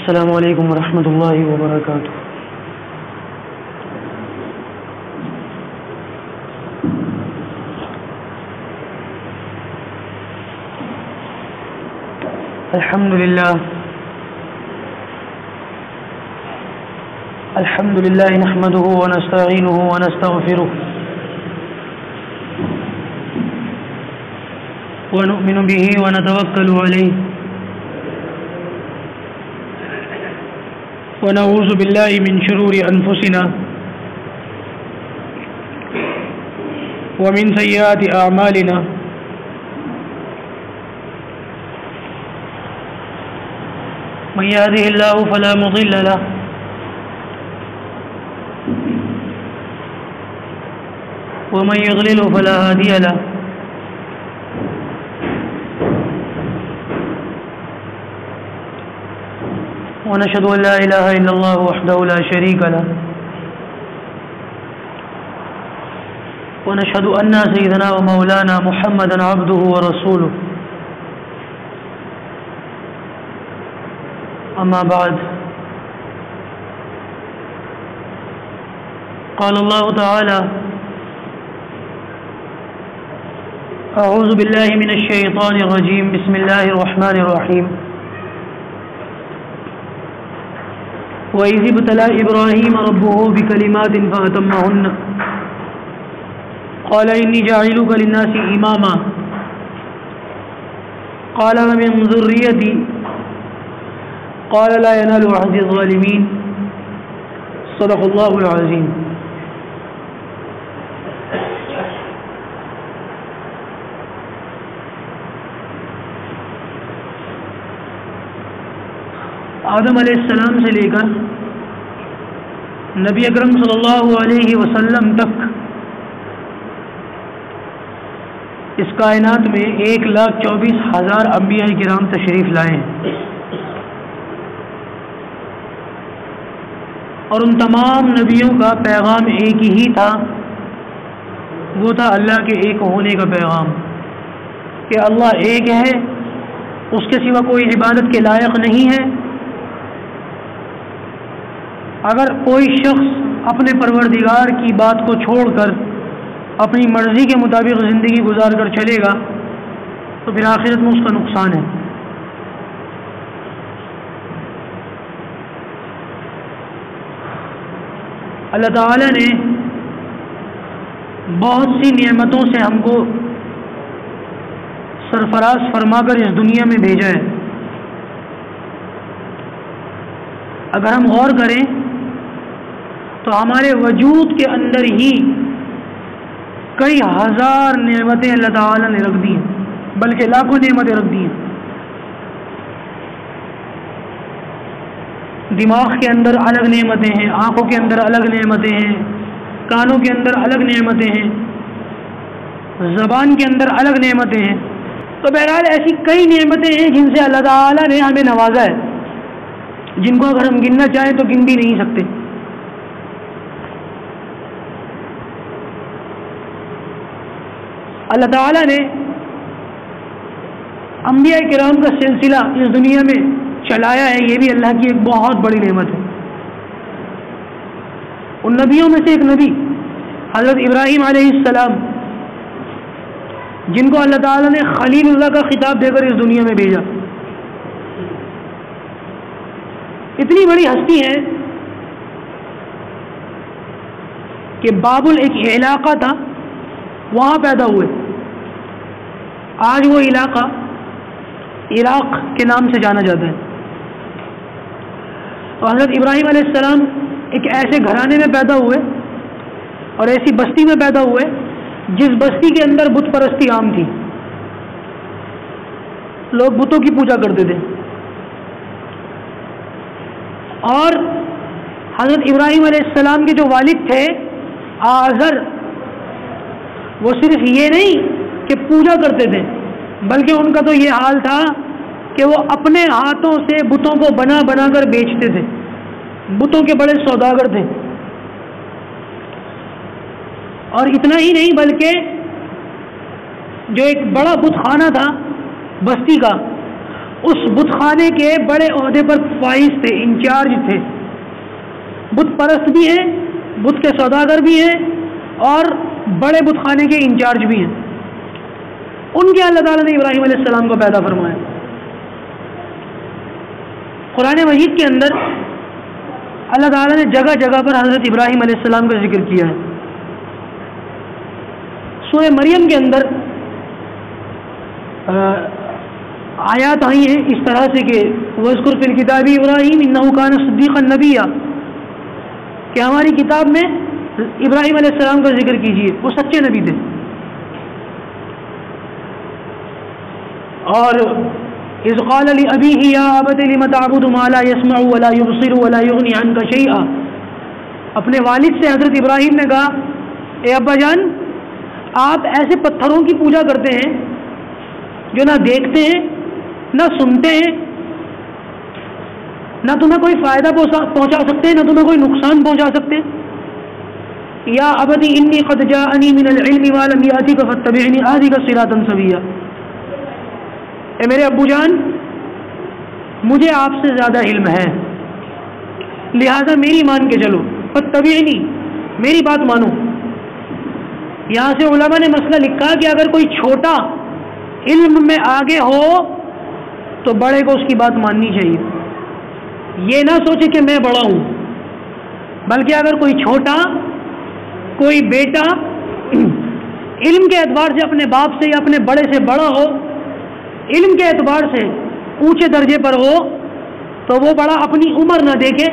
السلام علیکم ورحمۃ اللہ وبرکاتہ. الحمد للہ نحمده ونستعینه ونستغفره ونؤمن به ونتوکل علیہ ونعوذ باللہ من شرور انفسنا ومن سیئات اعمالنا من يهده الله فلا مضل له ومن يضلل فلا هادي له ونشهد أن لا إله إلا الله وحده لا شريك له ونشهد أن سيدنا ومولانا محمدا عبده ورسوله. أما بعد قال الله تعالى أعوذ بالله من الشيطان الرجيم بسم الله الرحمن الرحيم وَإِذِ ابْتَلَى إِبْرَاهِيمَ رَبُّهُ بِكَلِمَاتٍ فَأَتَمَّهُنَّ قَالَ إِنِّي جَاعِلُكَ لِلنَّاسِ إِمَامًا قَالَ وَمِنْ ذُرِّيَّتِي قال لا ينال عهد الظالمين. صدق اللہ العظیم. آدم علیہ السلام سے لے کر نبی اکرم صلی اللہ علیہ وسلم تک اس کائنات میں 1,24,000 انبیاء کرام تشریف لائے ہیں اور ان تمام نبیوں کا پیغام ایک ہی تھا. وہ تھا اللہ کے ایک ہونے کا پیغام کہ اللہ ایک ہے, اس کے سوا کوئی عبادت کے لائق نہیں ہے. اگر کوئی شخص اپنے پروردگار کی بات کو چھوڑ کر اپنی مرضی کے مطابق زندگی گزار کر چلے گا تو پھر آخرت میں اس کا نقصان ہے. اللہ تعالی نے بہت سی نعمتوں سے ہم کو سرفراز فرما کر اس دنیا میں بھیجا ہے. اگر ہم غور کریں تو ہمارے وجود کے اندر ہی کئی ہزار نعمتیں اللہ تعالی نے رکھ دی ہیں, بلکہ لاکھوں نعمتیں رکھ دی ہیں. دماغ کے اندر الگ نعمتیں ہیں, آنکھوں کے اندر الگ نعمتیں ہیں, کانوں کے اندر الگ نعمتیں ہیں, زبان کے اندر الگ نعمتیں ہیں. تو بہرحال ایسی کئی نعمتیں ہیں جن سے اللہ تعالیٰ نے ہمیں نوازا ہے, جن کو اگر ہم گننا چاہیں تو گن بھی نہیں سکتے. اللہ تعالیٰ نے انبیاء کرام کا سلسلہ اس دنیا میں چلایا ہے, یہ بھی اللہ کی ایک بہت بڑی نعمت ہے. ان نبیوں میں سے ایک نبی حضرت ابراہیم علیہ السلام, جن کو اللہ تعالیٰ نے خلیل اللہ کا خطاب دے کر اس دنیا میں بھیجا. اتنی بڑی ہستی ہے کہ بابل ایک علاقہ تھا, وہاں پیدا ہوئے. آج وہ علاقہ عراق کے نام سے جانا جاتا ہے. تو حضرت ابراہیم علیہ السلام ایک ایسے گھرانے میں پیدا ہوئے اور ایسی بستی میں پیدا ہوئے جس بستی کے اندر بت پرستی عام تھی. لوگ بتوں کی پوجا کرتے تھے. اور حضرت ابراہیم علیہ السلام کے جو والد تھے آزر, وہ صرف یہ نہیں کہ پوجا کرتے تھے, بلکہ ان کا تو یہ حال تھا کہ وہ اپنے ہاتھوں سے بتوں کو بنا بنا کر بیچتے تھے. بتوں کے بڑے سوداگر تھے. اور اتنا ہی نہیں بلکہ جو ایک بڑا بت خانہ تھا بستی کا, اس بت خانے کے بڑے عہدے پر فائز تھے، انچارج تھے، بت پرست بھی ہیں، بت کے سوداگر بھی ہیں اور بڑے بت خانے کے انچارج بھی ہیں. ان کے اللہ تعالیٰ نے ابراہیم علیہ السلام کو پیدا فرمایا. قرآن مجید کے اندر اللہ تعالیٰ نے جگہ جگہ پر حضرت ابراہیم علیہ السلام کا ذکر کیا ہے. سورہ مریم کے اندر آیات آئی ہیں اس طرح سے کہ وَاذْكُرْ فِي الْكِتَابِ إِبْرَاهِيمَ إِنَّهُ كَانَ صِدِّيقًا نَبِيًّا کہ ہماری کتاب میں ابراہیم علیہ السلام کا ذکر کیجیے، وہ سچے نبی تھے. اور اذ قال لأبيه يا أبت لم تعبد ما لا يسمع ولا يبصر ولا يغني عنك شيئا، اپنے والد سے حضرت ابراہیم نے کہا اے ابا جان، آپ ایسے پتھروں کی پوجا کرتے ہیں جو نہ دیکھتے ہیں نہ سنتے ہیں، نہ تمہیں کوئی فائدہ پہنچا سکتے ہیں نہ تمہیں کوئی نقصان پہنچا سکتے. یا ابتی انی قد جاءنی من العلم ما لم یأتک فاتبعنی اہدک صراطا سویا، اے میرے ابو جان، مجھے آپ سے زیادہ علم ہے، لہذا میری مان کے چلو، فاتبعنی، میری بات مانو. یہاں سے علماء نے مسئلہ لکھا کہ اگر کوئی چھوٹا علم میں آگے ہو تو بڑے کو اس کی بات ماننی چاہیے. یہ نہ سوچے کہ میں بڑا ہوں، بلکہ اگر کوئی چھوٹا، کوئی بیٹا علم کے اعتبار سے اپنے باپ سے یا اپنے بڑے سے بڑا ہو، علم کے اعتبار سے اونچے درجے پر ہو، تو وہ بڑا اپنی عمر نہ دیکھے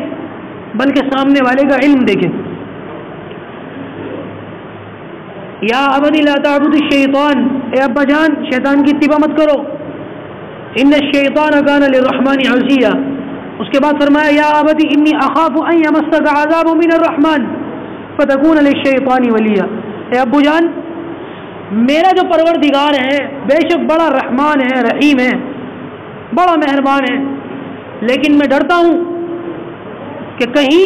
بلکہ سامنے والے کا علم دیکھے. یا ابت لا تعبد الشیطان، اے ابا جان شیطان کی اتباع مت کرو، ان الشیطان کان للرحمن عصیا. اس کے بعد فرمایا یا ابت انی اخاف ان یمسک عذاب من الرحمن فتکون للشیطان ولیا، اے ابو جان میرا جو پروردگار ہے بے شک بڑا رحمان ہے، رحیم ہے، بڑا مہربان ہے، لیکن میں ڈرتا ہوں کہ کہیں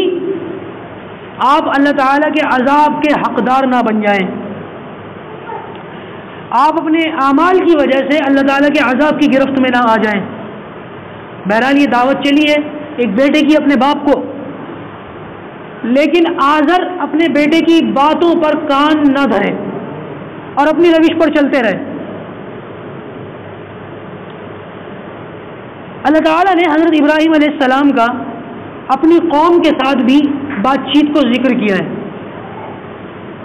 آپ اللہ تعالیٰ کے عذاب کے حقدار نہ بن جائیں، آپ اپنے اعمال کی وجہ سے اللہ تعالیٰ کے عذاب کی گرفت میں نہ آ جائیں. بہرحال یہ دعوت چلی ہے ایک بیٹے کی اپنے باپ کو، لیکن آزر اپنے بیٹے کی باتوں پر کان نہ دھرے اور اپنی روش پر چلتے رہے. اللہ تعالیٰ نے حضرت ابراہیم علیہ السلام کا اپنی قوم کے ساتھ بھی بات چیت کو ذکر کیا ہے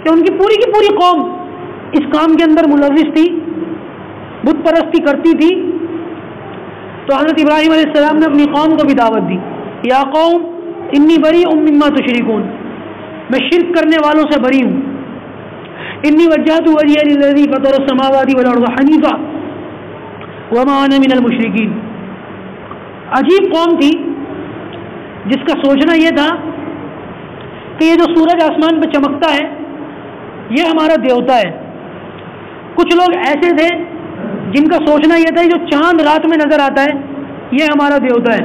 کہ ان کی پوری قوم اس کام کے اندر ملوث تھی، بت پرستی کرتی تھی. تو حضرت ابراہیم علیہ السلام نے اپنی قوم کو بھی دعوت دی، یا قوم انی بریء مما تشرکون، میں شرک کرنے والوں سے بری ہوں. انی وجہت وجہی للذی فطر السماوات والارض حنیفا وما انا من المشرکین. عجیب قوم تھی جس کا سوچنا یہ تھا کہ یہ جو سورج آسمان پہ چمکتا ہے یہ ہمارا دیوتا ہے. کچھ لوگ ایسے تھے جن کا سوچنا یہ تھا جو چاند رات میں نظر آتا ہے یہ ہمارا دیوتا ہے،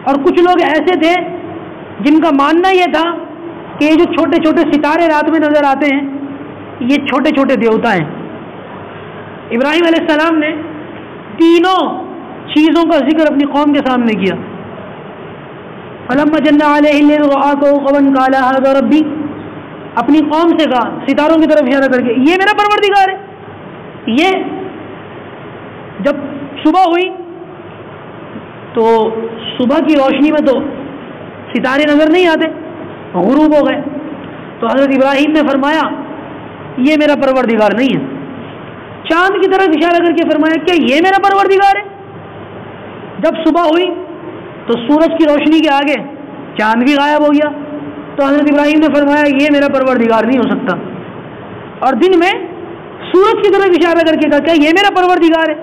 اور کچھ لوگ ایسے تھے جن کا ماننا یہ تھا کہ یہ جو چھوٹے چھوٹے ستارے رات میں نظر آتے ہیں یہ چھوٹے چھوٹے دیوتا ہیں. ابراہیم علیہ السلام نے تینوں چیزوں کا ذکر اپنی قوم کے سامنے کیا. فلما جن علیہ اللیل رآ کوكبا قال هذا ربی، اپنی قوم سے کہا ستاروں کی طرف اشارہ کر کے یہ میرا پروردگار ہے. یہ جب صبح ہوئی تو صبح کی روشنی میں تو ستارے نظر نہیں آتے، غروب ہو گئے. تو حضرت ابراہیم نے فرمایا یہ میرا پروردگار نہیں ہے. چاند کی طرف اشارہ کر کے فرمایا کیا یہ میرا پروردگار ہے؟ جب صبح ہوئی تو سورج کی روشنی کے آگے چاند بھی غائب ہو گیا. تو حضرت ابراہیم نے فرمایا یہ میرا پروردگار نہیں ہو سکتا. اور دن میں سورج کی طرف اشارہ کر کے کہا کیا یہ میرا پروردگار ہے؟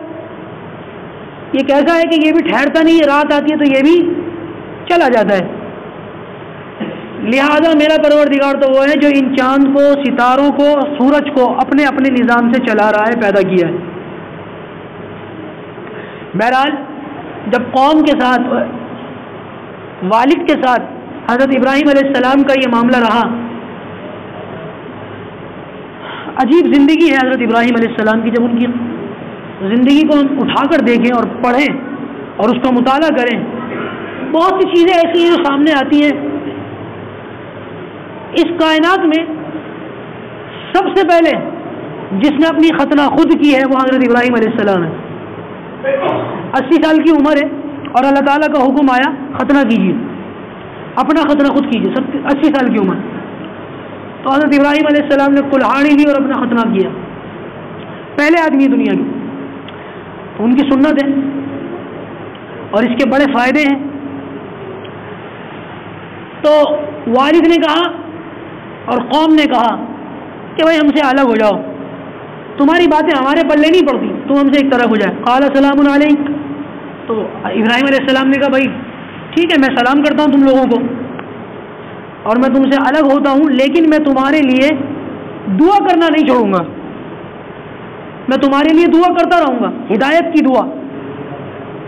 یہ کیسا ہے کہ یہ بھی ٹھہرتا نہیں ہے، رات آتی ہے تو یہ بھی چلا جاتا ہے. لہذا میرا پروردگار تو وہ ہے جو ان چاند کو، ستاروں کو، سورج کو اپنے اپنے نظام سے چلا رہا ہے، پیدا کیا ہے. بہرحال جب قوم کے ساتھ، والد کے ساتھ حضرت ابراہیم علیہ السلام کا یہ معاملہ رہا، عجیب زندگی ہے حضرت ابراہیم علیہ السلام کی. جب ان کی زندگی کو ہم اٹھا کر دیکھیں اور پڑھیں اور اس کا مطالعہ کریں. بہت سی چیزیں ایسی ہیں جو سامنے آتی ہیں. اس کائنات میں سب سے پہلے جس نے اپنی ختنہ خود کی ہے وہ حضرت ابراہیم علیہ السلام ہے. 80 سال کی عمر ہے اور اللہ تعالیٰ کا حکم آیا ختنہ کیجیے, اپنا ختنہ خود کیجیے. 80 سال کی عمر. تو حضرت ابراہیم علیہ السلام نے کلہاڑی لی اور اپنا ختنہ کیا. پہلے آدمی دنیا کی. ان کی سنت ہے اور اس کے بڑے فائدے ہیں. تو والد نے کہا اور قوم نے کہا کہ بھائی ہم سے الگ ہو جاؤ, تمہاری باتیں ہمارے پلے نہیں پڑتی, تم ہم سے ایک طرف ہو جائے. قال سلام علیک. تو ابراہیم علیہ السلام نے کہا بھائی ٹھیک ہے, میں سلام کرتا ہوں تم لوگوں کو اور میں تم سے الگ ہوتا ہوں, لیکن میں تمہارے لیے دعا کرنا نہیں چھوڑوں گا. میں تمہارے لیے دعا کرتا رہوں گا, ہدایت کی دعا.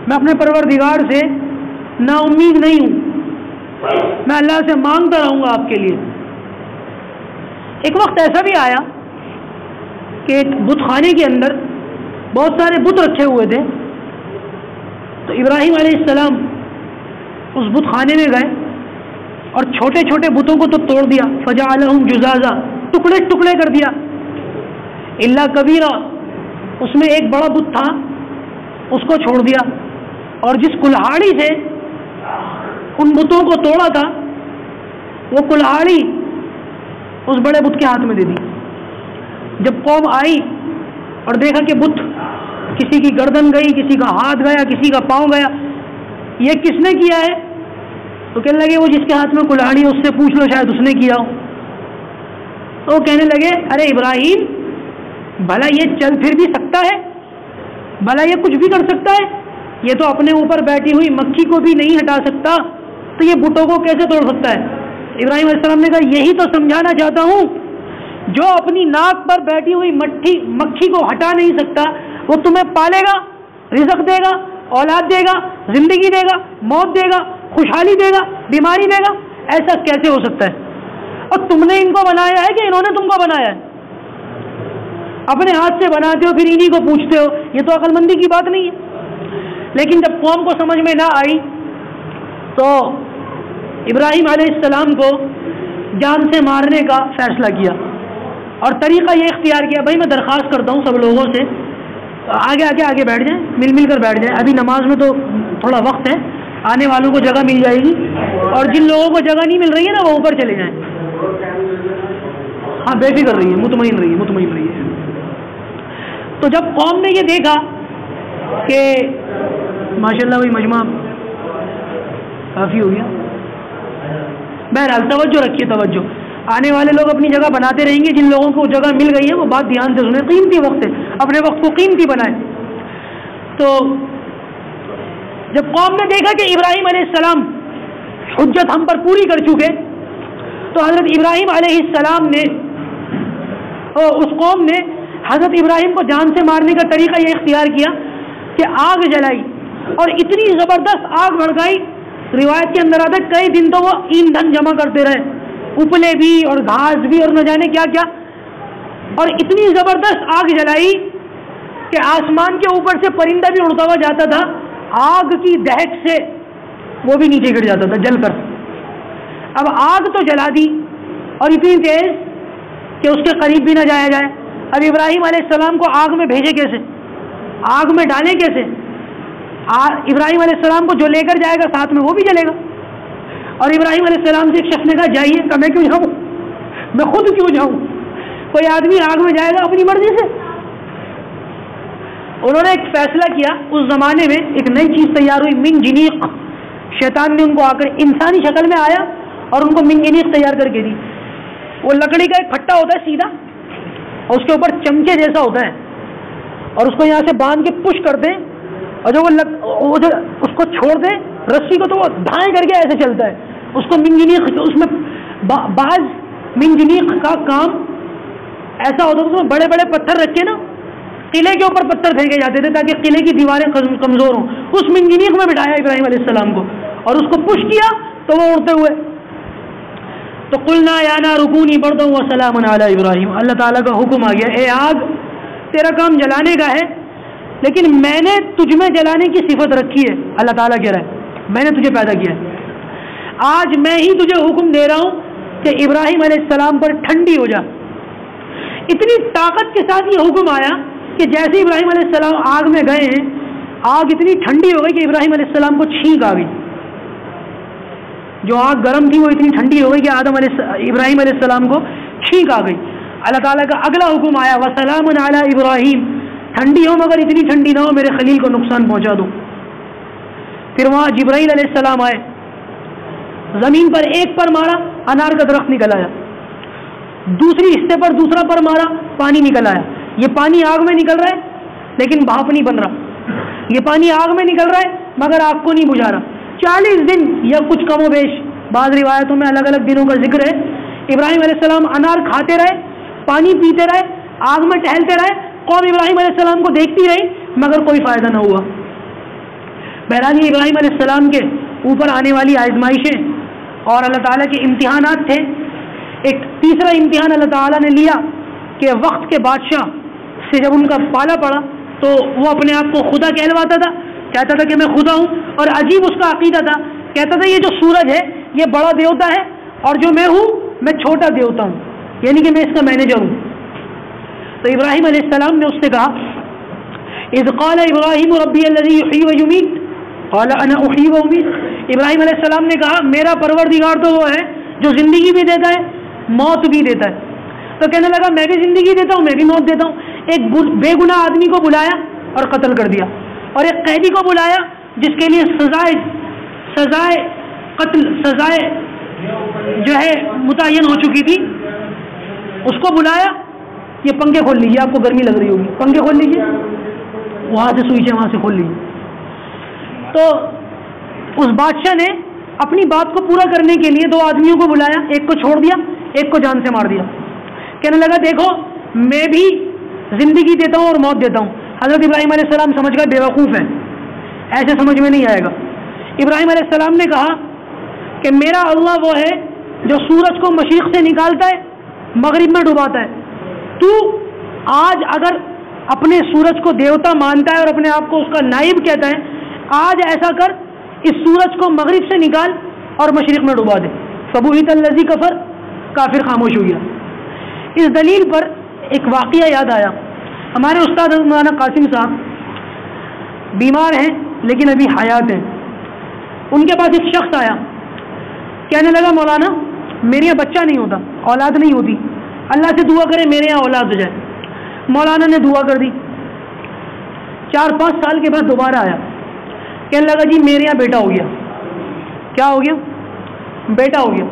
میں اپنے پروردگار سے نا امید نہیں ہوں, میں اللہ سے مانگتا رہوں گا آپ کے لیے. ایک وقت ایسا بھی آیا کہ ایک بت خانے کے اندر بہت سارے بت رکھے ہوئے تھے. تو ابراہیم علیہ السلام اس بت خانے میں گئے اور چھوٹے چھوٹے بتوں کو تو توڑ دیا. فجعلہم جزازا, ٹکڑے ٹکڑے کر دیا. الا کبیرہ, اس میں ایک بڑا بت تھا اس کو چھوڑ دیا. اور جس کلہاڑی سے ان بتوں کو توڑا تھا وہ کلہاڑی اس بڑے بت کے ہاتھ میں دے دی. جب قوم آئی اور دیکھا کہ بت کسی کی گردن گئی, کسی کا ہاتھ گیا, کسی کا پاؤں گیا, یہ کس نے کیا ہے؟ تو کہنے لگے وہ جس کے ہاتھ میں کلہاڑی ہے اس سے پوچھ لو, شاید اس نے کیا ہو. تو کہنے لگے ارے ابراہیم, بھلا یہ چل پھر بھی سکتا ہے, بھلا یہ کچھ بھی کر سکتا ہے, یہ تو اپنے اوپر بیٹھی ہوئی مکھی کو بھی نہیں ہٹا سکتا, تو یہ بتوں کو کیسے توڑ سکتا ہے؟ ابراہیم علیہ السلام نے کہا یہی تو سمجھانا چاہتا ہوں, جو اپنی ناک پر بیٹھی ہوئی مکھی کو ہٹا نہیں سکتا وہ تمہیں پالے گا, رزق دے گا, اولاد دے گا, زندگی دے گا, موت دے گا, خوشحالی دے گا, بیماری دے گا. ایسا کیسے ہو سکتا ہے؟ اور تم نے ان کو بنایا ہے کہ انہوں نے تم کو بنایا ہے؟ اپنے ہاتھ سے بناتے ہو پھر انہی کو پوچھتے ہو, یہ تو عقل مندی کی بات نہیں ہے. لیکن جب قوم کو سمجھ میں نہ آئی تو ابراہیم علیہ السلام کو جان سے مارنے کا فیصلہ کیا اور طریقہ یہ اختیار کیا, بھائی میں درخواست کرتا ہوں سب لوگوں سے آگے بیٹھ جائیں, مل کر بیٹھ جائیں. ابھی نماز میں تو تھوڑا وقت ہے, آنے والوں کو جگہ مل جائے گی, اور جن لوگوں کو جگہ نہیں مل رہی ہے نا وہ اوپر چلے جائیں. ہاں بے فکر رہیے, مطمئن رہیے. تو جب قوم نے یہ دیکھا کہ ماشاءاللہ بھائی مجمع کافی ہو گیا, بہرحال توجہ رکھیے, توجہ. آنے والے لوگ اپنی جگہ بناتے رہیں گے, جن لوگوں کو جگہ مل گئی ہے وہ بات دھیان سے سنیں, قیمتی وقت ہے, اپنے وقت کو قیمتی بنائیں. تو جب قوم نے دیکھا کہ ابراہیم علیہ السلام حجت ہم پر پوری کر چکے, تو حضرت ابراہیم علیہ السلام نے اس قوم نے حضرت ابراہیم کو جان سے مارنے کا طریقہ یہ اختیار کیا کہ آگ جلائی اور اتنی زبردست آگ بھڑکائی, روایت کے اندر آتا ہے کئی دن تو وہ ایندھن جمع کرتے رہے, اپلے بھی اور گھاس بھی اور نہ جانے کیا کیا, اور اتنی زبردست آگ جلائی کہ آسمان کے اوپر سے پرندہ بھی اڑتا ہوا جاتا تھا, آگ کی دہک سے وہ بھی نیچے گر جاتا تھا جل کر. اب آگ تو جلا دی اور اتنی تیز کہ اس کے قریب بھی نہ جایا جائے. اب ابراہیم علیہ السلام کو آگ میں بھیجے کیسے, آگ میں ڈالے کیسے؟ ابراہیم علیہ السلام کو جو لے کر جائے گا ساتھ میں وہ بھی جلے گا. اور ابراہیم علیہ السلام سے ایک شخص نے کہا جائیے, کہ میں کیوں جاؤں, میں خود کیوں جاؤں, کوئی آدمی آگ میں جائے گا اپنی مرضی سے. انہوں نے ایک فیصلہ کیا, اس زمانے میں ایک نئی چیز تیار ہوئی, من جنیق. شیطان نے ان کو آ کر انسانی شکل میں آیا اور ان کو من جنیق تیار کر کے دی. وہ لکڑی کا ایک پھٹا ہوتا ہے سیدھا, اور اس کے اوپر چمچے جیسا ہوتا ہے, اور اس کو یہاں سے باندھ کے پش کر دیں, اور جو وہ اس کو چھوڑ دیں رسی کو تو وہ دھائیں کر کے ایسے چلتا ہے. اس کو منجنیق, اس میں بعض منجنیق کا کام ایسا ہوتا ہے, اس میں بڑے بڑے پتھر رکھے نا, قلعے کے اوپر پتھر پھینکے جاتے تھے تاکہ قلعے کی دیواریں کمزور ہوں. اس منجنیق میں بٹھایا ابراہیم علیہ السلام کو اور اس کو پش کیا تو وہ اڑتے ہوئے. تو قلنا یا نار کونی بردا وسلام علی ابراہیم, اللہ تعالیٰ کا حکم آ گیا, اے آگ تیرا کام جلانے کا ہے, لیکن میں نے تجھ میں جلانے کی صفت رکھی ہے. اللہ تعالیٰ کہہ رہا ہے میں نے تجھے پیدا کیا ہے. آج میں ہی تجھے حکم دے رہا ہوں کہ ابراہیم علیہ السلام پر ٹھنڈی ہو جا. اتنی طاقت کے ساتھ یہ حکم آیا کہ جیسے ابراہیم علیہ السلام آگ میں گئے ہیں, آگ اتنی ٹھنڈی ہو گئی کہ ابراہیم علیہ السلام کو چھینک آ گئی. جو آگ گرم تھی وہ اتنی ٹھنڈی ہو گئی کہ ابراہیم علیہ السلام کو چھینک آ گئی. اللہ تعالیٰ کا اگلا حکم آیا وسلام علی ابراہیم, ٹھنڈی ہو مگر اتنی ٹھنڈی نہ ہو میرے خلیل کو نقصان پہنچا دو. پھر وہاں جبرائیل علیہ السلام آئے, زمین پر ایک پر مارا انار کا درخت نکل آیا, دوسری حصے پر دوسرا پر مارا پانی نکل آیا. یہ پانی آگ میں نکل رہا ہے لیکن بھاپ نہیں بن رہا, یہ پانی آگ میں نکل رہا ہے مگر آگ کو نہیں بجھا رہا. 40 دن یا کچھ کم و بیش, بعض روایتوں میں الگ الگ دنوں کا ذکر ہے, ابراہیم علیہ السلام انار کھاتے رہے, پانی پیتے رہے, آگ میں ٹہلتے رہے. قوم ابراہیم علیہ السلام کو دیکھتی رہی مگر کوئی فائدہ نہ ہوا. بہرحال یہ ابراہیم علیہ السلام کے اوپر آنے والی آزمائشیں اور اللہ تعالیٰ کے امتحانات تھے. ایک تیسرا امتحان اللہ تعالیٰ نے لیا کہ وقت کے بادشاہ سے جب ان کا پالا پڑا تو وہ اپنے آپ کو خدا کہلواتا تھا, کہتا تھا کہ میں خدا ہوں, اور عجیب اس کا عقیدہ تھا, کہتا تھا یہ جو سورج ہے یہ بڑا دیوتا ہے اور جو میں ہوں میں چھوٹا دیوتا ہوں, یعنی کہ میں اس کا مینیجر ہوں. تو ابراہیم علیہ السلام نے اس سے کہا اذ قال ابراہیم ربی الذی یحیی و یمیت قال انا احیی و امیت. ابراہیم علیہ السلام نے کہا میرا پروردگار تو وہ ہے جو زندگی بھی دیتا ہے موت بھی دیتا ہے. تو کہنے لگا میں بھی زندگی دیتا ہوں میں بھی موت دیتا ہوں. ایک بے گناہ آدمی کو بلایا اور قتل کر دیا, اور ایک قیدی کو بلایا جس کے لیے سزائے قتل سزائے جو ہے متعین ہو چکی تھی, اس کو بلایا. یہ پنکھے کھول لیجیے, آپ کو گرمی لگ رہی ہوگی, پنکھے کھول لیجیے, وہاں سے سوئچ ہے وہاں سے کھول لیجیے. تو اس بادشاہ نے اپنی بات کو پورا کرنے کے لیے 2 آدمیوں کو بلایا, ایک کو چھوڑ دیا ایک کو جان سے مار دیا. کہنے لگا دیکھو میں بھی زندگی دیتا ہوں اور موت دیتا ہوں. حضرت ابراہیم علیہ السلام سمجھ گئے بیوقوف ہے, ایسے سمجھ میں نہیں آئے گا. ابراہیم علیہ السلام نے کہا کہ میرا اللہ وہ ہے جو سورج کو مشرق سے نکالتا ہے مغرب میں ڈباتا ہے. تو آج اگر اپنے سورج کو دیوتا مانتا ہے اور اپنے آپ کو اس کا نائب کہتا ہے, آج ایسا کر اس سورج کو مغرب سے نکال اور مشرق میں ڈبا دے. فبہت الذی کفر, کافر خاموش ہو گیا. اس دلیل پر ایک واقعہ یاد آیا. ہمارے استاد مولانا قاسم صاحب بیمار ہیں لیکن ابھی حیات ہیں. ان کے پاس ایک شخص آیا, کہنے لگا مولانا میرے یہاں بچہ نہیں ہوتا, اولاد نہیں ہوتی, اللہ سے دعا کرے میرے یہاں اولاد ہو جائے. مولانا نے دعا کر دی. 4-5 سال کے بعد دوبارہ آیا, کہنے لگا جی میرے یہاں بیٹا ہو گیا. کیا ہو گیا؟ بیٹا ہو گیا.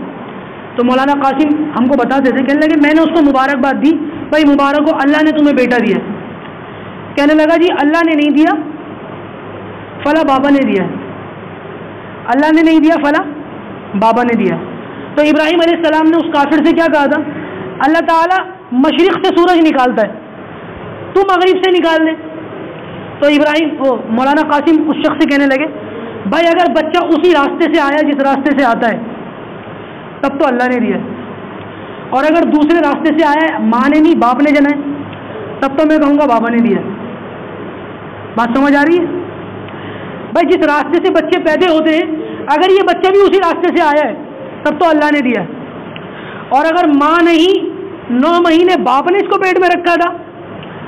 تو مولانا قاسم ہم کو بتاتے تھے, کہنے لگے میں نے اس کو مبارکباد دی, بھائی مبارک ہو اللہ نے تمہیں بیٹا دیا. کہنے لگا جی اللہ نے نہیں دیا, فلاں بابا نے دیا ہے. اللہ نے نہیں دیا, فلاں بابا نے دیا. تو ابراہیم علیہ السلام نے اس کافر سے کیا کہا تھا, اللہ تعالیٰ مشرق سے سورج نکالتا ہے, تو مغرب سے نکال دے. تو مولانا قاسم اس شخص سے کہنے لگے بھائی اگر بچہ اسی راستے سے آیا جس راستے سے آتا ہے تب تو اللہ نے دیا, اور اگر دوسرے راستے سے آیا ہے ماں نے نہیں باپ نے جنا ہے تب تو میں کہوں گا بابا نے دیا. بات سمجھ آ رہی ہے بھائی؟ جس راستے سے بچے پیدا ہوتے ہیں اگر یہ بچہ بھی اسی راستے سے آیا ہے تب تو اللہ نے دیا ہے, اور اگر ماں نہیں 9 مہینے باپ نے اس کو پیٹ میں رکھا تھا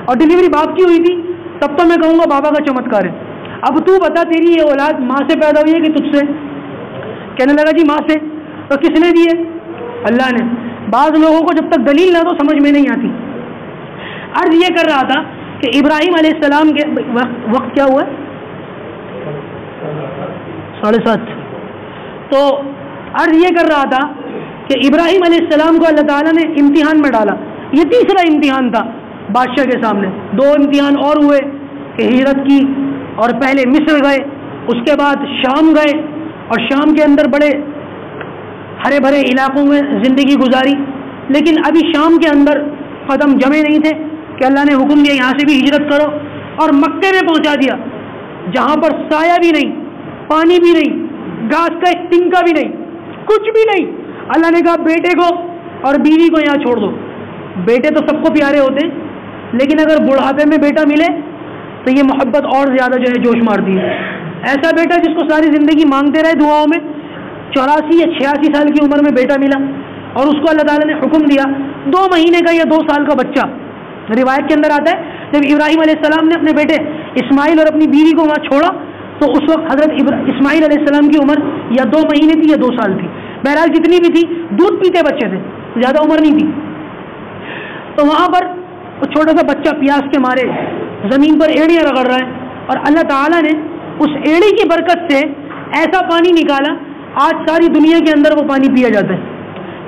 اور ڈلیوری باپ کی ہوئی تھی تب تو میں کہوں گا بابا کا چمتکار ہے. اب تو بتا تیری یہ اولاد ماں سے پیدا ہوئی ہے کہ تجھ سے؟ کہنے لگا جی ماں سے. تو کس نے دی ہے؟ اللہ نے. بعض لوگوں کو جب تک دلیل نہ تو سمجھ میں نہیں آتی. عرض یہ کر رہا تھا کہ ابراہیم علیہ السلام کے وقت کیا ہوا ہے 7:30. تو عرض یہ کر رہا تھا کہ ابراہیم علیہ السلام کو اللہ تعالیٰ نے امتحان میں ڈالا. یہ تیسرا امتحان تھا بادشاہ کے سامنے. 2 امتحان اور ہوئے کہ ہجرت کی اور پہلے مصر گئے, اس کے بعد شام گئے اور شام کے اندر بڑے ہرے بھرے علاقوں میں زندگی گزاری. لیکن ابھی شام کے اندر قدم جمے نہیں تھے کہ اللہ نے حکم دیا یہاں سے بھی ہجرت کرو, اور مکے میں پہنچا دیا جہاں پر سایہ بھی نہیں, پانی بھی نہیں, گھاس کا ایک تنکا بھی نہیں, کچھ بھی نہیں. اللہ نے کہا بیٹے کو اور بیوی کو یہاں چھوڑ دو. بیٹے تو سب کو پیارے ہوتے ہیں لیکن اگر بڑھاپے میں بیٹا ملے تو یہ محبت اور زیادہ جو ہے جوش مارتی ہے. ایسا بیٹا جس کو ساری زندگی مانگتے رہے دعاؤں میں, 84 یا 86 سال کی عمر میں بیٹا ملا اور اس کو اللہ تعالیٰ نے حکم دیا 2 مہینے کا یا 2 سال کا بچہ. روایت کے اندر آتا ہے جب ابراہیم علیہ السلام نے اپنے بیٹے اسماعیل اور اپنی بیوی کو وہاں چھوڑا تو اس وقت حضرت اسماعیل علیہ السلام کی عمر یا 2 مہینے تھی یا 2 سال تھی. بہرحال جتنی بھی تھی دودھ پیتے بچے تھے, زیادہ عمر نہیں تھی. تو وہاں پر چھوٹا سا بچہ پیاس کے مارے زمین پر ایڑیاں رگڑ رہا ہے اور اللہ تعالیٰ نے اس ایڑی کی برکت سے ایسا پانی نکالا, آج ساری دنیا کے اندر وہ پانی پیا جاتا ہے,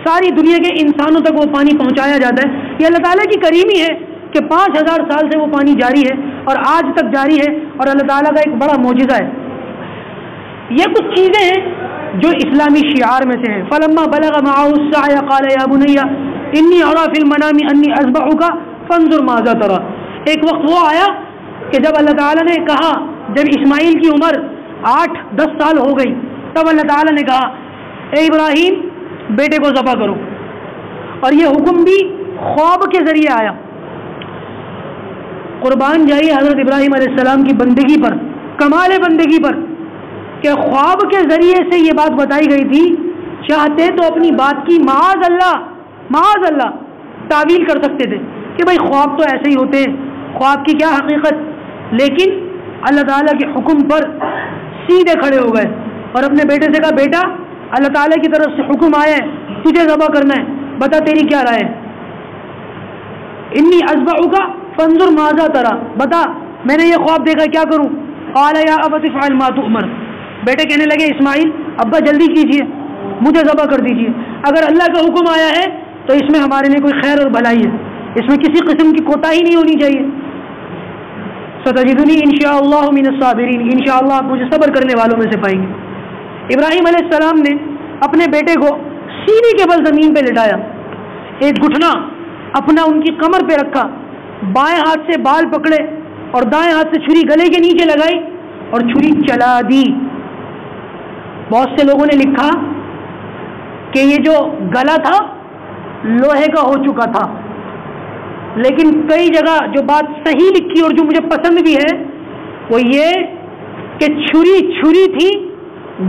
ساری دنیا کے انسانوں تک وہ پانی پہنچایا جاتا ہے. یہ اللہ تعالیٰ کی کریمی ہے کہ 5000 سال سے وہ پانی جاری ہے اور آج تک جاری ہے, اور اللہ تعالیٰ کا ایک بڑا معجزہ ہے. یہ کچھ چیزیں ہیں جو اسلامی شعار میں سے ہیں. فلما بلغ معه السعي قال يا بني اني ارى في المنام اني اذبحك فانظر ماذا ترى. ایک وقت وہ آیا کہ جب اللہ تعالیٰ نے کہا, جب اسماعیل کی عمر 8-10 سال ہو گئی, تب اللہ تعالیٰ نے کہا اے ابراہیم بیٹے کو ذبح کرو. اور یہ حکم بھی خواب کے ذریعے آیا. قربان جائیے حضرت ابراہیم علیہ السلام کی بندگی پر, کمال بندگی پر, کہ خواب کے ذریعے سے یہ بات بتائی گئی تھی. چاہتے تو اپنی بات کی معاذ اللہ تعویل کر سکتے تھے کہ بھائی خواب تو ایسے ہی ہوتے ہیں, خواب کی کیا حقیقت, لیکن اللہ تعالیٰ کے حکم پر سیدھے کھڑے ہو گئے اور اپنے بیٹے سے کہا بیٹا اللہ تعالیٰ کی طرف سے حکم آیا ہے تجھے ذبح کرنا ہے, بتا تیری کیا رائے ہے. انی اذبحک فانظر ماذا ترى, بتا میں نے یہ خواب دیکھا کیا کروں. قال یا ابت افعل ما تؤمر. بیٹے کہنے لگے اسماعیل ابا جلدی کیجیے, مجھے ذبح کر دیجیے. اگر اللہ کا حکم آیا ہے تو اس میں ہمارے لیے کوئی خیر اور بھلائی ہے, اس میں کسی قسم کی کوتاہی نہیں ہونی چاہیے. ستجدنی انشاءاللہ من الصابرین, انشاءاللہ آپ مجھے صبر کرنے والوں میں سے پائیں گے. ابراہیم علیہ السلام نے اپنے بیٹے کو سینے کے بل زمین پہ لٹایا, ایک گھٹنا اپنا ان کی کمر پہ رکھا, بائیں ہاتھ سے بال پکڑے اور دائیں ہاتھ سے چھری گلے کے نیچے لگائی اور چھری چلا دی. بہت سے لوگوں نے لکھا کہ یہ جو گلا تھا لوہے کا ہو چکا تھا, لیکن کئی جگہ جو بات صحیح لکھی اور جو مجھے پسند بھی ہے وہ یہ کہ چھری تھی,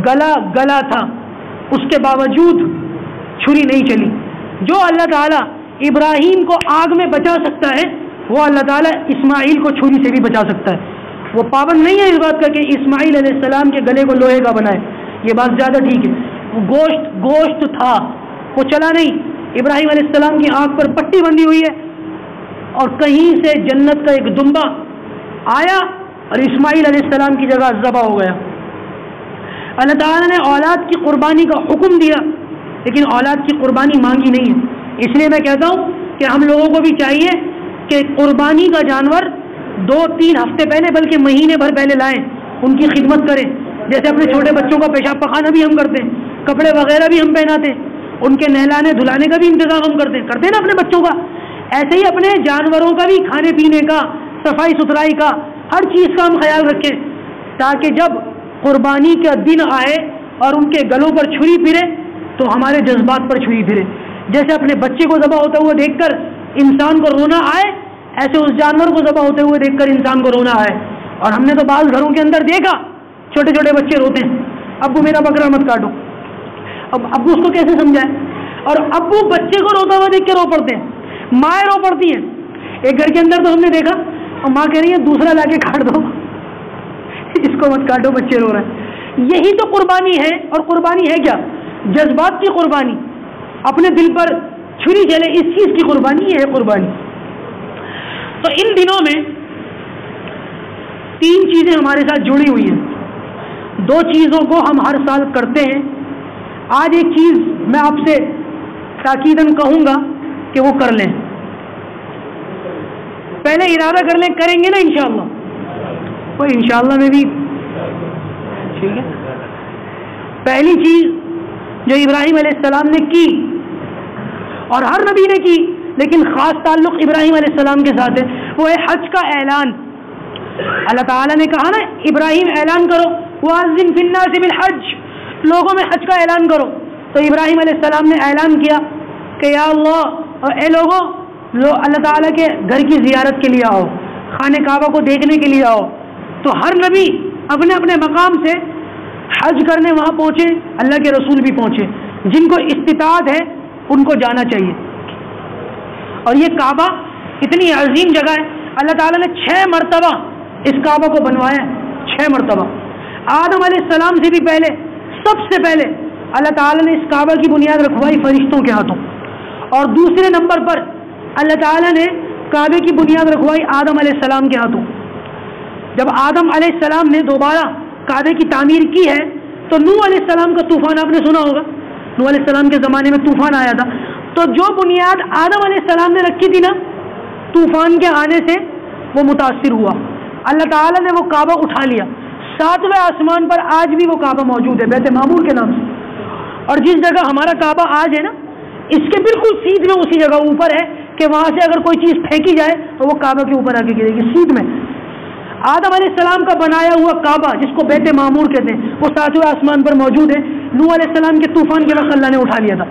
گلا تھا, اس کے باوجود چھری نہیں چلی. جو اللہ تعالیٰ ابراہیم کو آگ میں بچا سکتا ہے وہ اللہ تعالیٰ اسماعیل کو چھری سے بھی بچا سکتا ہے. وہ پابند نہیں ہے اس بات کا کہ اسماعیل علیہ السلام کے گلے کو لوہے کا بنائے, یہ بات زیادہ ٹھیک ہے. وہ گوشت تھا, وہ چلا نہیں. ابراہیم علیہ السلام کی آنکھ پر پٹی بندھی ہوئی ہے اور کہیں سے جنت کا ایک دمبا آیا اور اسماعیل علیہ السلام کی جگہ ذبح ہو گیا. اللہ تعالیٰ نے اولاد کی قربانی کا حکم دیا لیکن اولاد کی قربانی مانگی نہیں ہے. اس لیے میں کہتا ہوں کہ ہم لوگوں کو بھی چاہیے کہ قربانی کا جانور 2-3 ہفتے پہلے بلکہ مہینے بھر پہلے لائیں, ان کی خدمت کریں. جیسے اپنے چھوٹے بچوں کا پیشاب پخانا بھی ہم کرتے ہیں, کپڑے وغیرہ بھی ہم پہناتے ہیں, ان کے نہلانے دھلانے کا بھی انتظام ہم کرتے ہیں نا اپنے بچوں کا. ایسے ہی اپنے جانوروں کا بھی کھانے پینے کا, صفائی ستھرائی کا, ہر چیز کا ہم خیال رکھیں تاکہ جب قربانی کا دن آئے اور ان کے گلوں پر چھری پھرے تو ہمارے جذبات پر چھری پھرے. جیسے اپنے بچے کو ذبح ہوتا ہوا دیکھ کر انسان کو رونا آئے, ایسے اس جانور کو ذبح ہوتے ہوئے دیکھ کر انسان کو رونا آئے. اور ہم نے تو بعض گھروں کے اندر دیکھا چھوٹے چھوٹے بچے روتے ہیں, ابو میرا بکرا مت کاٹو. اب ابو اس کو کیسے سمجھائے, اور ابو بچے کو روتا ہوا دیکھ کے رو پڑتے ہیں, مائیں رو پڑتی ہیں. ایک گھر کے اندر تو ہم نے دیکھا اور ماں کہہ رہی ہے دوسرا لا کے کاٹ دو, اس کو مت کاٹو بچے رو رہے ہیں. یہی تو قربانی ہے. اور قربانی ہے کیا؟ جذبات کی قربانی, اپنے دل پر چھری چلے اس چیز کی قربانی, یہ ہے قربانی. تو ان دنوں میں 3 چیزیں ہمارے ساتھ جڑی ہوئی ہیں. 2 چیزوں کو ہم ہر سال کرتے ہیں. آج ایک چیز میں آپ سے تاکیداً کہوں گا کہ وہ کر لیں. پہلے ارادہ کر لیں, کریں گے نا انشاءاللہ. وہ انشاءاللہ میں بھی ٹھیک ہے. پہلی چیز جو ابراہیم علیہ السلام نے کی اور ہر نبی نے کی لیکن خاص تعلق ابراہیم علیہ السلام کے ساتھ ہے, وہ ہے حج کا اعلان. اللہ تعالیٰ نے کہا نا ابراہیم اعلان کرو, وَأَذِّن فِي النَّاسِ بِالْحَجِّ, لوگوں میں حج کا اعلان کرو. تو ابراہیم علیہ السلام نے اعلان کیا کہ یا اللہ, اے لوگوں اللہ تعالیٰ کے گھر کی زیارت کے لیے آؤ, خانہ کعبہ کو دیکھنے کے لیے آؤ، تو ہر نبی اپنے اپنے مقام سے حج کرنے وہاں پہنچے، اللہ کے رسول بھی پہنچے، جن کو استطاعت ہے ان کو جانا چاہیے۔ اور یہ کعبہ اتنی عظیم جگہ ہے، اللہ تعالیٰ نے 6 مرتبہ اس کعبہ کو بنوایا ہے، 6 مرتبہ۔ آدم علیہ السلام سے بھی پہلے، سب سے پہلے اللہ تعالیٰ نے اس کعبہ کی بنیاد رکھوائی فرشتوں کے ہاتھوں، اور دوسرے نمبر پر اللہ تعالیٰ نے کعبے کی بنیاد رکھوائی آدم علیہ السلام کے ہاتھوں۔ جب آدم علیہ السلام نے دوبارہ کعبے کی تعمیر کی ہے تو نوح علیہ السلام کا طوفان آپ نے سنا ہوگا، نوح علیہ السلام کے زمانے میں طوفان آیا تھا، تو جو بنیاد آدم علیہ السلام نے رکھی تھی نا، طوفان کے آنے سے وہ متاثر ہوا، اللہ تعالیٰ نے وہ کعبہ اٹھا لیا۔ 7ویں آسمان پر آج بھی وہ کعبہ موجود ہے بیت معمور کے نام سے، اور جس جگہ ہمارا کعبہ آج ہے نا، اس کے بالکل سیدھ میں اسی جگہ اوپر ہے کہ وہاں سے اگر کوئی چیز پھینکی جائے تو وہ کعبہ کے اوپر آ کے گرے گی، سیدھ میں۔ آدم علیہ السلام کا بنایا ہوا کعبہ جس کو بیت معمور کہتے ہیں، وہ 7ویں آسمان پر موجود ہے، نوح علیہ السلام کے طوفان کے وقت اللہ نے اٹھا لیا تھا۔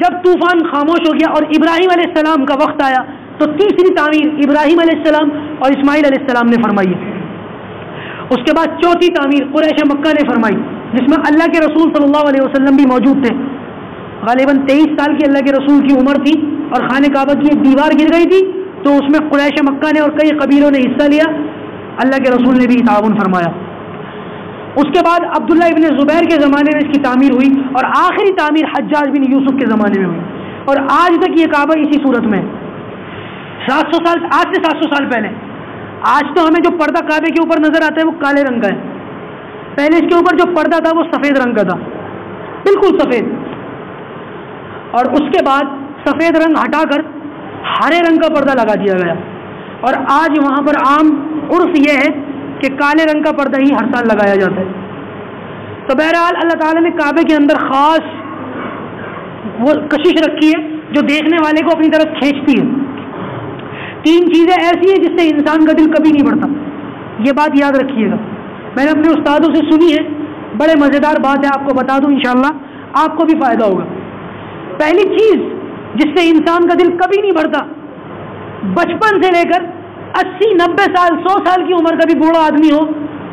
جب طوفان خاموش ہو گیا اور ابراہیم علیہ السلام کا وقت آیا تو تیسری تعمیر ابراہیم علیہ السلام اور اسماعیل علیہ السلام نے فرمائی ہے۔ اس کے بعد چوتھی تعمیر قریش مکہ نے فرمائی، جس میں اللہ کے رسول صلی اللہ علیہ وسلم بھی موجود تھے۔ غالباً 23 سال کی اللہ کے رسول کی عمر تھی اور خانہ کعبہ کی ایک دیوار گر گئی تھی، تو اس میں قریش مکہ نے اور کئی قبیلوں نے حصہ لیا، اللہ کے رسول نے بھی تعاون فرمایا۔ اس کے بعد عبداللہ ابن زبیر کے زمانے میں اس کی تعمیر ہوئی، اور آخری تعمیر حجاج بن یوسف کے زمانے میں ہوئی، اور آج تک یہ کعبہ اسی صورت میں ہے۔ 700 سال، آج سے 700 سال پہلے، آج تو ہمیں جو پردہ کعبے کے اوپر نظر آتا ہے وہ کالے رنگ کا ہے، پہلے اس کے اوپر جو پردہ تھا وہ سفید رنگ کا تھا، بالکل سفید، اور اس کے بعد سفید رنگ ہٹا کر ہرے رنگ کا پردہ لگا دیا گیا، اور آج وہاں پر عام عرف یہ ہے کہ کالے رنگ کا پردہ ہی ہر سال لگایا جاتا ہے۔ تو بہرحال اللہ تعالیٰ نے کعبے کے اندر خاص وہ کشش رکھی ہے جو دیکھنے والے کو اپنی طرف کھینچتی ہے۔ 3 چیزیں ایسی ہیں جس سے انسان کا دل کبھی نہیں بڑھتا، یہ بات یاد رکھیے گا، میں نے اپنے استادوں سے سنی ہے، بڑے مزیدار بات ہے، آپ کو بتا دوں، انشاءاللہ آپ کو بھی فائدہ ہوگا۔ پہلی چیز جس سے انسان کا دل کبھی نہیں بڑھتا، بچپن سے لے کر 80 90 سال 100 سال کی عمر کا بھی بوڑھا آدمی ہو،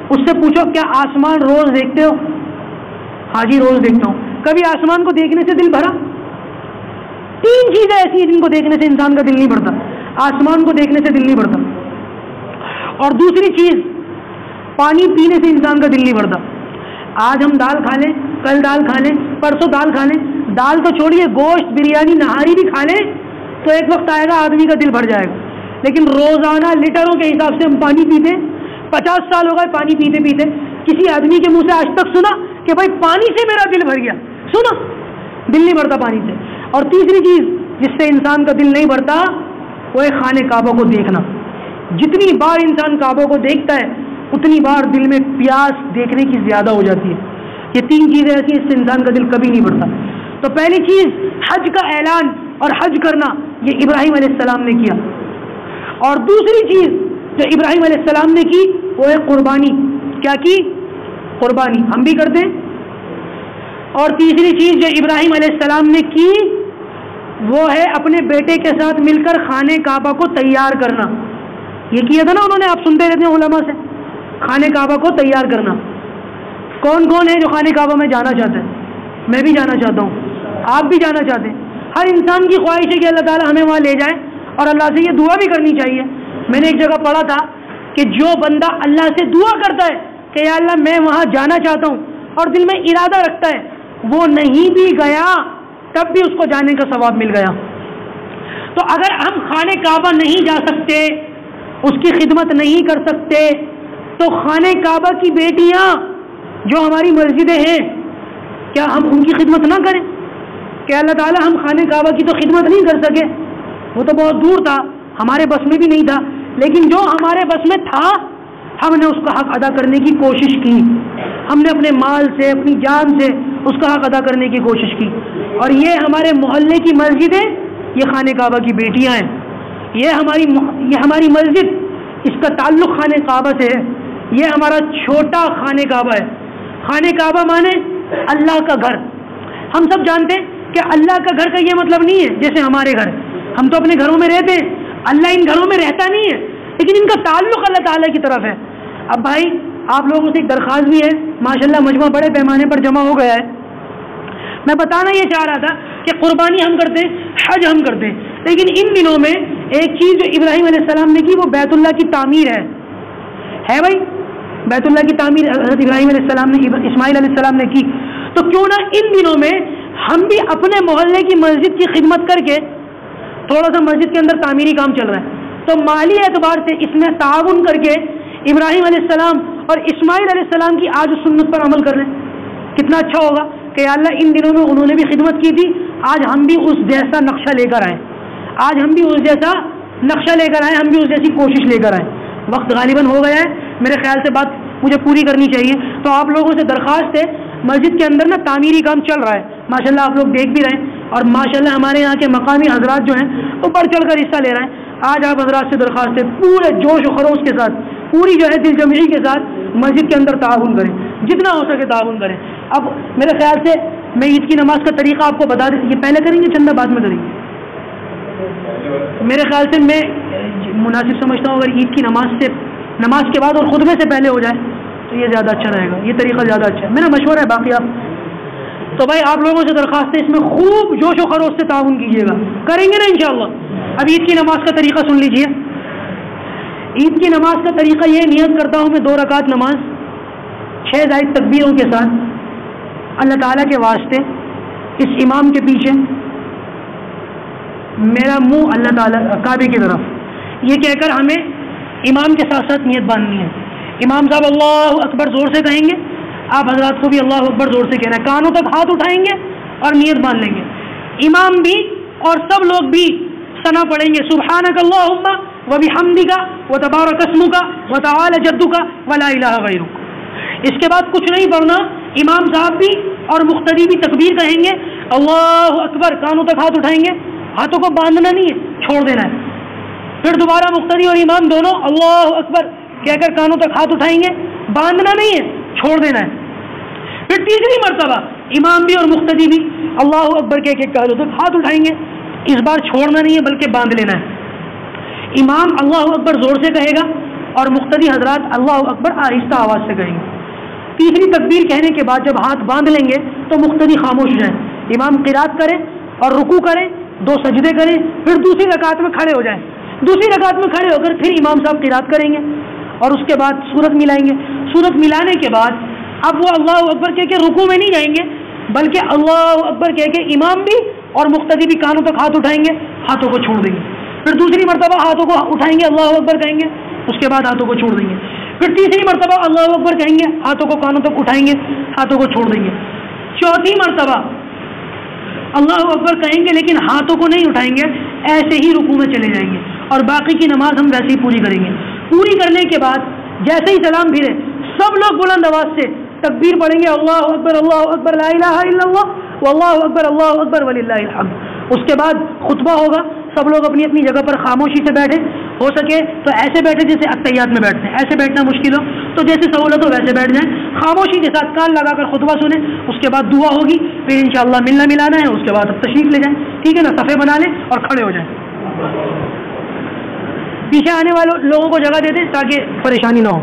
اس سے پوچھو کیا آسمان روز دیکھتے ہو؟ ہاں جی روز دیکھتا ہوں۔ کبھی آسمان کو دیکھنے سے دل بھرا؟ 3 چیزیں ایسی ہیں جن کو دیکھنے سے انسان کا دل نہیں بڑھتا، آسمان کو دیکھنے سے دل نہیں بڑھتا، اور دوسری چیز پانی پینے سے انسان کا دل نہیں بڑھتا۔ آج ہم دال کھا لیں، کل دال کھا لیں، پرسوں دال کھا لیں، دال تو چھوڑیے گوشت بریانی نہاری بھی کھا لیں تو ایک وقت آئے گا آدمی کا دل بھر جائے گا، لیکن روزانہ لیٹروں کے حساب سے ہم پانی پیتے، 50 سال ہو گئے پانی پیتے پیتے، کسی آدمی کے منہ سے آج تک سنا کہ بھائی پانی سے میرا دل بھر گیا؟ سنا؟ دل نہیں بھرتا پانی سے۔ اور تیسری چیز جس سے انسان کا دل نہیں بھرتا وہ ہے خانہ کعبہ کو دیکھنا۔ جتنی بار انسان کعبہ کو دیکھتا ہے اتنی بار دل میں پیاس دیکھنے کی زیادہ ہو جاتی ہے۔ یہ 3 چیزیں ایسی ہیں اس سے انسان کا دل کبھی نہیں بڑھتا۔ تو پہلی چیز حج کا اعلان اور حج کرنا، یہ ابراہیم علیہ السلام نے کیا، اور دوسری چیز جو ابراہیم علیہ السلام نے کی وہ ہے قربانی۔ کیا کی؟ قربانی، ہم بھی کرتے ہیں۔ اور تیسری چیز جو ابراہیم علیہ السلام نے کی وہ ہے اپنے بیٹے کے ساتھ مل کر خانہ کعبہ کو تیار کرنا۔ یہ کیا تھا نا انہوں نے، آپ سنتے رہتے ہیں علماء سے، خانہ کعبہ کو تیار کرنا۔ کون کون ہے جو خانہ کعبہ میں جانا چاہتے ہیں؟ میں بھی جانا چاہتا ہوں، آپ بھی جانا چاہتے ہیں۔ ہر انسان کی خواہش ہے کہ اللہ تعالیٰ ہمیں وہاں لے جائے، اور اللہ سے یہ دعا بھی کرنی چاہیے۔ میں نے ایک جگہ پڑھا تھا کہ جو بندہ اللہ سے دعا کرتا ہے کہ یا اللہ میں وہاں جانا چاہتا ہوں، اور دل میں ارادہ رکھتا ہے، وہ نہیں بھی گیا تب بھی اس کو جانے کا ثواب مل گیا۔ تو اگر ہم خانہ کعبہ نہیں جا سکتے، اس کی خدمت نہیں کر سکتے، تو خانہ کعبہ کی بیٹیاں جو ہماری مسجدیں ہیں، کیا ہم ان کی خدمت نہ کریں؟ کہ اللہ تعالیٰ ہم خانہ کعبہ کی تو خدمت نہیں کر سکے، وہ تو بہت دور تھا، ہمارے بس میں بھی نہیں تھا، لیکن جو ہمارے بس میں تھا ہم نے اس کا حق ادا کرنے کی کوشش کی، ہم نے اپنے مال سے اپنی جان سے اس کا حق ادا کرنے کی کوشش کی۔ اور یہ ہمارے محلے کی مسجدیں، یہ خانہ کعبہ کی بیٹیاں ہیں، یہ ہماری مسجد، اس کا تعلق خانہ کعبہ سے ہے، یہ ہمارا چھوٹا خانہ کعبہ ہے۔ خانہ کعبہ مانے اللہ کا گھر۔ ہم سب جانتے ہیں کہ اللہ کا گھر کا یہ مطلب نہیں ہے جیسے ہمارے گھر، ہم تو اپنے گھروں میں رہتے ہیں، اللہ ان گھروں میں رہتا نہیں ہے، لیکن ان کا تعلق اللہ تعالیٰ کی طرف ہے. اب بھائی آپ لوگوں سے ایک درخواست بھی ہے, ماشاءاللہ مجمع بڑے پیمانے پر جمع ہو گیا ہے. میں بتانا یہ چاہ رہا تھا کہ قربانی ہم کرتے ہیں, حج ہم کرتے ہیں, لیکن ان دنوں میں ایک چیز جو ابراہیم علیہ السلام نے کی وہ بیت اللہ کی تعمیر ہے بھائی. بیت اللہ کی تعمیر حضرت ابراہیم علیہ السلام نے, اسماعیل علیہ السلام نے کی. تو کیوں نہ ان دنوں میں ہم بھی اپنے محلے کی مسجد کی خدمت کر کے, تھوڑا سا مسجد کے اندر تعمیری کام چل رہا ہے, تو مالی اعتبار سے اس میں تعاون کر کے ابراہیم علیہ السلام اور اسماعیل علیہ السلام کی آج سنت پر عمل کر لیں. کتنا اچھا ہوگا کہ اللہ ان دنوں میں انہوں نے بھی خدمت کی تھی, آج ہم بھی اس جیسا نقشہ لے کر آئیں, آج ہم بھی اس جیسا نقشہ لے کر آئیں, ہم بھی اس جیسی کوشش لے کر آئیں. وقت غالباً ہو گیا ہے, میرے خیال سے بات مجھے پوری کرنی چاہیے. تو آپ لوگوں سے درخواست ہے, مسجد کے اندر نا تعمیری کام چل رہا ہے ماشاءاللہ, آپ لوگ دیکھ بھی رہے ہیں, اور ماشاءاللہ ہمارے یہاں کے مقامی حضرات جو ہیں وہ بڑھ چڑھ کر حصہ لے رہے ہیں. آج آپ حضرات سے درخواست ہے پورے جوش و خروش کے ساتھ, پوری جو ہے دل جمعی کے ساتھ مسجد کے اندر تعاون کریں, جتنا ہو سکے تعاون کریں. اب میرے خیال سے میں عید کی نماز کا طریقہ آپ کو بتا دیں, یہ پہلے کریں گے چندہ بعد میں کریں گے؟ میرے خیال سے میں مناسب سمجھتا ہوں اگر عید کی نماز کے بعد اور خطبے سے پہلے ہو جائے تو یہ زیادہ اچھا رہے گا, یہ طریقہ زیادہ اچھا ہے, میرا مشورہ ہے. باقی آپ تو بھائی آپ لوگوں سے درخواست ہے اس میں خوب جوش و خروش سے تعاون کیجیے گا, کریں گے نا انشاءاللہ. اب عید کی نماز کا طریقہ سن لیجئے. عید کی نماز کا طریقہ یہ, نیت کرتا ہوں میں 2 رکعت نماز 6 زائد تکبیروں کے ساتھ اللہ تعالیٰ کے واسطے اس امام کے پیچھے میرا منہ اللہ تعالیٰ کعبے کی طرف, یہ کہہ کر ہمیں امام کے ساتھ ساتھ نیت باندھنی ہے. امام صاحب اللہ اکبر زور سے کہیں گے, آپ حضرات کو بھی اللہ اکبر زور سے کہنا ہے, کانوں تک ہاتھ اٹھائیں گے اور نیت باندھ لیں گے. امام بھی اور سب لوگ بھی ثنا پڑھیں گے, سبحانک اللہم و بحمدک و تبارک اسمک و تعالی جدک و لا الہ غیرک. اس کے بعد کچھ نہیں پڑھنا, امام صاحب بھی اور مقتدی بھی تکبیر کہیں گے, اللہ اکبر, کانوں تک ہاتھ اٹھائیں گے, ہاتھوں کو باندھنا نہیں ہے, چھوڑ دینا ہے. پھر دوبارہ مقتدی اور امام دونوں اللہ اکبر کہہ کر کانوں تک ہاتھ اٹھائیں گے, باندھنا نہیں ہے, چھوڑ دینا ہے. پھر تیسری مرتبہ امام بھی اور مقتدی بھی اللہ اکبر کہہ کے کانوں تک ہاتھ اٹھائیں گے, اس بار چھوڑنا نہیں ہے بلکہ باندھ لینا ہے. امام اللہ اکبر زور سے کہے گا اور مقتدی حضرات اللہ اکبر آہستہ آواز سے کہیں گے. تیسری تکبیر کہنے کے بعد جب ہاتھ باندھ لیں گے تو مقتدی خاموش ہو جائیں, امام قرات کریں اور رکوع کریں, 2 سجدے کریں, پھر دوسری رکعت میں کھڑے ہو جائیں. دوسری رکعت میں کھڑے ہو کر پھر امام صاحب قرات کریں گے اور اس کے بعد سورت ملائیں گے. سورت ملانے کے بعد اب وہ اللہ اکبر کہہ کے رکوع میں نہیں جائیں گے بلکہ اللہ اکبر کہہ کے امام بھی اور مقتدی بھی کانوں تک ہاتھ اٹھائیں گے, ہاتھوں کو چھوڑ دیں گے. پھر دوسری مرتبہ ہاتھوں کو اٹھائیں گے, اللہ اکبر کہیں گے, اس کے بعد ہاتھوں کو چھوڑ دیں گے. پھر تیسری مرتبہ اللہ اکبر کہیں گے, ہاتھوں کو کانوں تک اٹھائیں گے, ہاتھوں کو چھوڑ دیں گے. چوتھی مرتبہ اللہ اکبر کہیں گے لیکن ہاتھوں کو نہیں اٹھائیں گے, ایسے ہی رکوع میں چلے جائیں گے اور باقی کی نماز ہم ویسے ہی پوری کریں گے. پوری کرنے کے بعد جیسے ہی سلام پھرے سب لوگ بلند آواز سے تکبیر پڑھیں گے, اللہ اکبر لا الہ الا اللہ اللہ اکبر وللہ الحمد. اس کے بعد خطبہ ہوگا, سب لوگ اپنی اپنی جگہ پر خاموشی سے بیٹھے, ہو سکے تو ایسے بیٹھے جیسے التحیات میں بیٹھتے ہیں, ایسے بیٹھنا مشکل ہو تو جیسے سہولت ہو ویسے بیٹھ جائیں, خاموشی کے ساتھ کان لگا کر خطبہ سنیں. اس کے بعد دعا ہوگی, پھر انشاءاللہ ملنا ملانا ہے, اس کے بعد اب تشریف لے جائیں, ٹھیک ہے نا, صفحے بنا لیں اور کھڑے ہو جائیں. پیچھے آنے والے لوگوں کو جگہ دے دیں تاکہ پریشانی نہ ہو.